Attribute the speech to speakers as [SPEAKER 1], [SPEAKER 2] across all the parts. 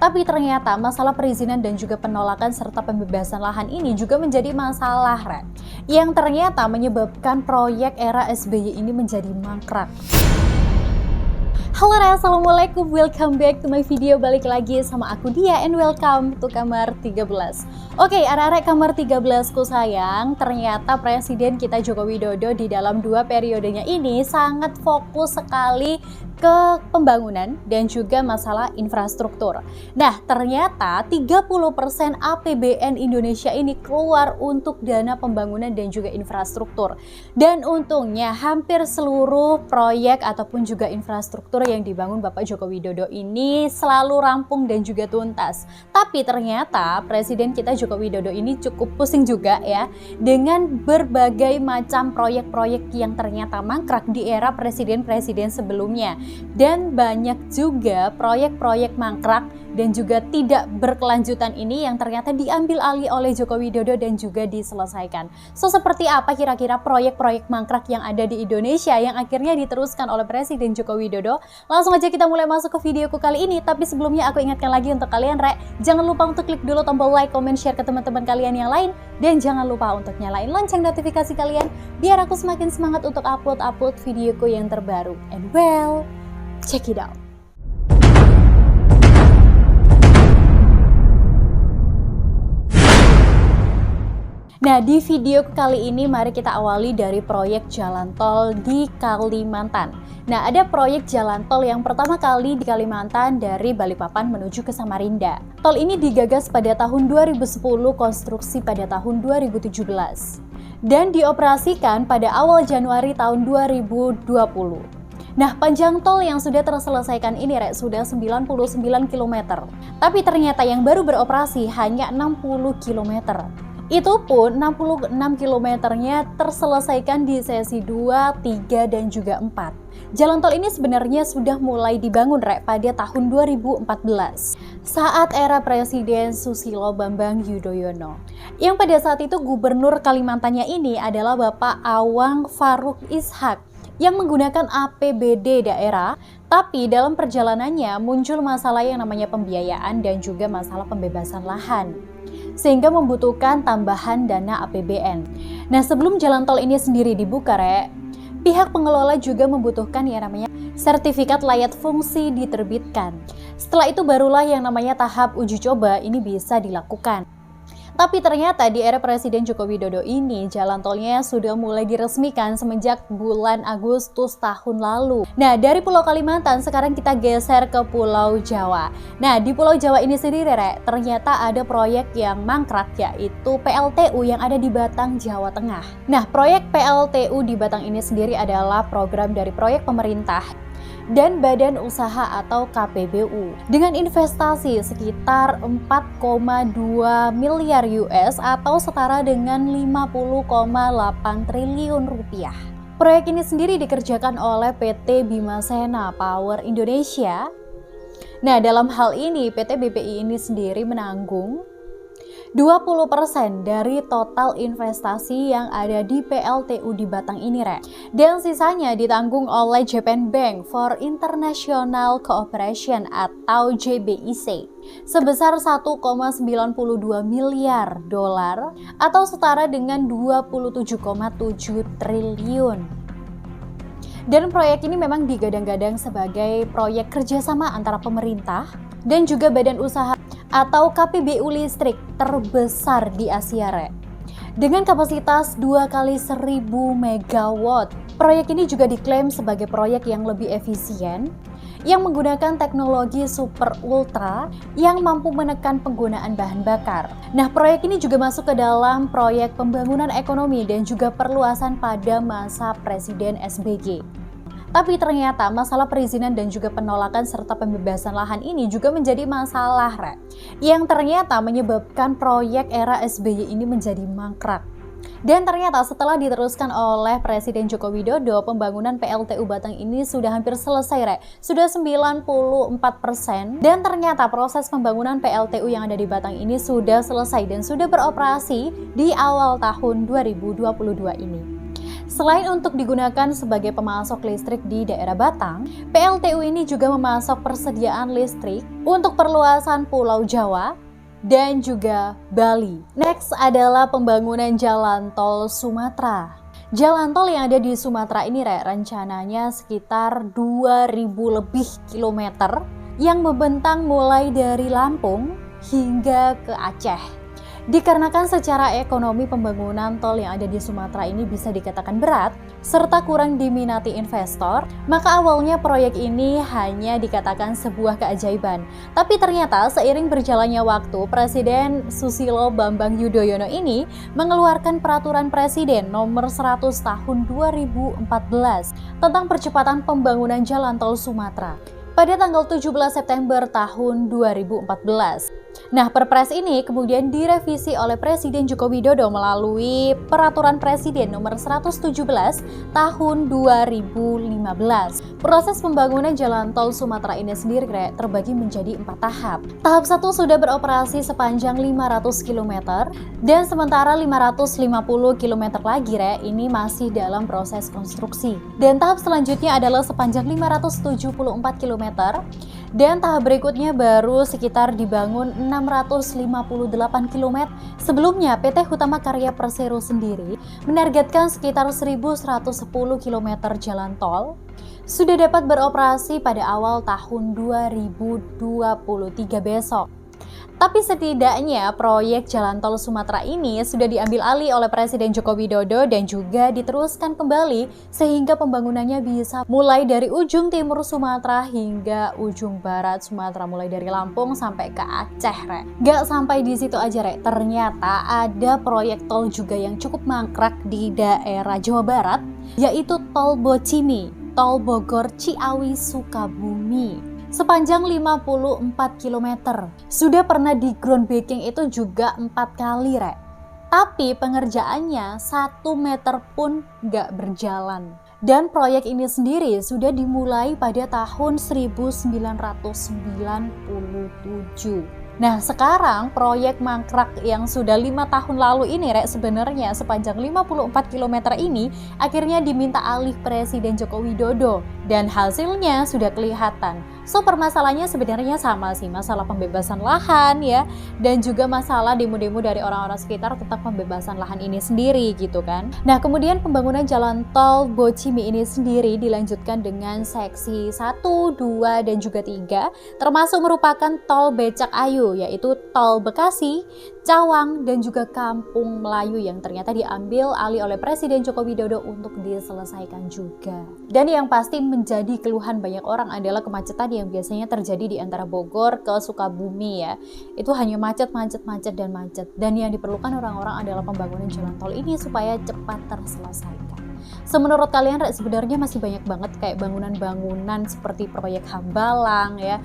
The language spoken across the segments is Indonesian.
[SPEAKER 1] Tapi ternyata masalah perizinan dan juga penolakan serta pembebasan lahan ini juga menjadi masalah, Rek, yang ternyata menyebabkan proyek era SBY ini menjadi mangkrak. Halo Rek, assalamualaikum, welcome back to my video. Balik lagi sama aku Dia and welcome to Kamar 13. Oke, arek-arek Kamar 13 ku sayang, ternyata Presiden kita Joko Widodo di dalam 2 periodenya ini sangat fokus sekali ke pembangunan dan juga masalah infrastruktur. Nah, ternyata 30% APBN Indonesia ini keluar untuk dana pembangunan dan juga infrastruktur. Dan untungnya hampir seluruh proyek ataupun juga infrastruktur yang dibangun Bapak Joko Widodo ini selalu rampung dan juga tuntas. Tapi ternyata Presiden kita Joko Widodo ini cukup pusing juga ya dengan berbagai macam proyek-proyek yang ternyata mangkrak di era presiden-presiden sebelumnya. Dan banyak juga proyek-proyek mangkrak dan juga tidak berkelanjutan ini yang ternyata diambil alih oleh Joko Widodo dan juga diselesaikan. So, seperti apa kira-kira proyek-proyek mangkrak yang ada di Indonesia yang akhirnya diteruskan oleh Presiden Joko Widodo? Langsung aja kita mulai masuk ke videoku kali ini. Tapi sebelumnya aku ingatkan lagi untuk kalian, Rek, jangan lupa untuk klik dulu tombol like, comment, share ke teman-teman kalian yang lain. Dan jangan lupa untuk nyalain lonceng notifikasi kalian biar aku semakin semangat untuk upload videoku yang terbaru. And well, check it out. Nah, di video kali ini mari kita awali dari proyek jalan tol di Kalimantan. Nah, ada proyek jalan tol yang pertama kali di Kalimantan dari Balikpapan menuju ke Samarinda. Tol ini digagas pada tahun 2010, konstruksi pada tahun 2017. Dan dioperasikan pada awal Januari tahun 2020. Nah, panjang tol yang sudah terselesaikan ini, Rek, sudah 99 km. Tapi ternyata yang baru beroperasi hanya 60 km. Itu pun 66 kilometernya terselesaikan di sesi 2, 3, dan juga 4. Jalan tol ini sebenarnya sudah mulai dibangun, Rek, pada tahun 2014 saat era Presiden Susilo Bambang Yudhoyono. Yang pada saat itu gubernur Kalimantannya ini adalah Bapak Awang Faruk Ishak yang menggunakan APBD daerah, tapi dalam perjalanannya muncul masalah yang namanya pembiayaan dan juga masalah pembebasan lahan, sehingga membutuhkan tambahan dana APBN. Nah, sebelum jalan tol ini sendiri dibuka, Rek, pihak pengelola juga membutuhkan yang namanya sertifikat layak fungsi diterbitkan. Setelah itu barulah yang namanya tahap uji coba ini bisa dilakukan. Tapi ternyata di era Presiden Joko Widodo ini jalan tolnya sudah mulai diresmikan semenjak bulan Agustus tahun lalu. Nah, dari Pulau Kalimantan sekarang kita geser ke Pulau Jawa. Nah, di Pulau Jawa ini sendiri, Rek, ternyata ada proyek yang mangkrak, yaitu PLTU yang ada di Batang, Jawa Tengah. Nah, proyek PLTU di Batang ini sendiri adalah program dari proyek pemerintah dan badan usaha atau KPBU dengan investasi sekitar 4,2 miliar US atau setara dengan 50,8 triliun rupiah. Proyek ini sendiri dikerjakan oleh PT Bimasena Power Indonesia. Nah, dalam hal ini PT BPI ini sendiri menanggung 20% dari total investasi yang ada di PLTU di Batang ini, Rek. Dan sisanya ditanggung oleh Japan Bank for International Cooperation atau JBIC sebesar 1,92 miliar dolar atau setara dengan 27,7 triliun. Dan proyek ini memang digadang-gadang sebagai proyek kerjasama antara pemerintah dan juga badan usaha atau KPBU listrik terbesar di Asia, Rek. Dengan kapasitas 2 kali 1000 MW, proyek ini juga diklaim sebagai proyek yang lebih efisien, yang menggunakan teknologi super ultra yang mampu menekan penggunaan bahan bakar. Nah, proyek ini juga masuk ke dalam proyek pembangunan ekonomi dan juga perluasan pada masa Presiden SBY. Tapi ternyata masalah perizinan dan juga penolakan serta pembebasan lahan ini juga menjadi masalah, Rek, yang ternyata menyebabkan proyek era SBY ini menjadi mangkrak. Dan ternyata setelah diteruskan oleh Presiden Joko Widodo, pembangunan PLTU Batang ini sudah hampir selesai, Rek. Sudah 94%. Dan ternyata proses pembangunan PLTU yang ada di Batang ini sudah selesai dan sudah beroperasi di awal tahun 2022 ini. Selain untuk digunakan sebagai pemasok listrik di daerah Batang, PLTU ini juga memasok persediaan listrik untuk perluasan Pulau Jawa dan juga Bali. Next adalah pembangunan jalan tol Sumatera. Jalan tol yang ada di Sumatera ini rencananya sekitar 2000 lebih kilometer yang membentang mulai dari Lampung hingga ke Aceh. Dikarenakan secara ekonomi pembangunan tol yang ada di Sumatera ini bisa dikatakan berat, serta kurang diminati investor, maka awalnya proyek ini hanya dikatakan sebuah keajaiban. Tapi ternyata seiring berjalannya waktu, Presiden Susilo Bambang Yudhoyono ini mengeluarkan Peraturan Presiden Nomor 100 Tahun 2014 tentang percepatan pembangunan jalan tol Sumatera pada tanggal 17 September tahun 2014. Nah, Perpres ini kemudian direvisi oleh Presiden Joko Widodo melalui Peraturan Presiden Nomor 117 Tahun 2015. Proses pembangunan jalan tol Sumatera ini sendiri terbagi menjadi 4 tahap. Tahap 1 sudah beroperasi sepanjang 500 km dan sementara 550 km lagi ini masih dalam proses konstruksi. Dan tahap selanjutnya adalah sepanjang 574 km dan tahap berikutnya baru sekitar dibangun 658 km. Sebelumnya PT Hutama Karya Persero sendiri menargetkan sekitar 1110 km jalan tol sudah dapat beroperasi pada awal tahun 2023 besok. Tapi setidaknya proyek jalan tol Sumatera ini sudah diambil alih oleh Presiden Joko Widodo dan juga diteruskan kembali sehingga pembangunannya bisa mulai dari ujung timur Sumatera hingga ujung barat Sumatera, mulai dari Lampung sampai ke Aceh. Gak sampai di situ aja, ternyata ada proyek tol juga yang cukup mangkrak di daerah Jawa Barat, yaitu Tol Bocimi, Tol Bogor Ciawi Sukabumi. Sepanjang 54 km. Sudah pernah di groundbreaking itu juga 4 kali, Tapi pengerjaannya 1 meter pun nggak berjalan. Dan proyek ini sendiri sudah dimulai pada tahun 1997. Nah, sekarang proyek mangkrak yang sudah 5 tahun lalu ini, sebenarnya sepanjang 54 km ini akhirnya diminta alih Presiden Joko Widodo dan hasilnya sudah kelihatan. So, permasalahannya sebenarnya sama sih, masalah pembebasan lahan ya, dan juga masalah demo-demo dari orang-orang sekitar tentang pembebasan lahan ini sendiri gitu kan. Nah, kemudian pembangunan jalan tol Bocimi ini sendiri dilanjutkan dengan seksi 1, 2, dan juga 3, termasuk merupakan tol Becak Ayu, yaitu tol Bekasi, Cawang, dan juga Kampung Melayu yang ternyata diambil alih oleh Presiden Joko Widodo untuk diselesaikan juga. Dan yang pasti menjadi keluhan banyak orang adalah kemacetan yang biasanya terjadi di antara Bogor ke Sukabumi ya. Itu hanya macet. Dan yang diperlukan orang-orang adalah pembangunan jalan tol ini supaya cepat terselesaikan. Menurut kalian sebenarnya masih banyak banget kayak bangunan-bangunan seperti proyek Hambalang ya.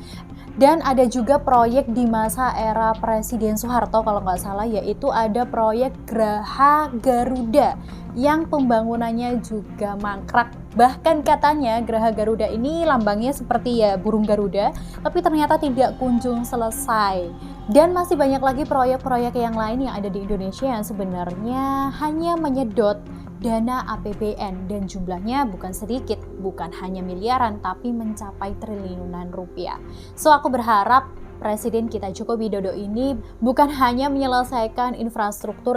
[SPEAKER 1] Dan ada juga proyek di masa era Presiden Soeharto kalau nggak salah, yaitu ada proyek Graha Garuda yang pembangunannya juga mangkrak. Bahkan katanya Graha Garuda ini lambangnya seperti ya burung Garuda, tapi ternyata tidak kunjung selesai. Dan masih banyak lagi proyek-proyek yang lain yang ada di Indonesia yang sebenarnya hanya menyedot dana APBN dan jumlahnya bukan sedikit, bukan hanya miliaran tapi mencapai triliunan rupiah. So, aku berharap Presiden kita Joko Widodo ini bukan hanya menyelesaikan infrastruktur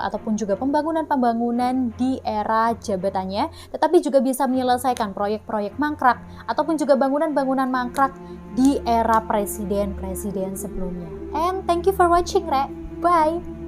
[SPEAKER 1] ataupun juga pembangunan di era jabatannya, tetapi juga bisa menyelesaikan proyek-proyek mangkrak ataupun juga bangunan-bangunan mangkrak di era presiden-presiden sebelumnya. And thank you for watching, Bye!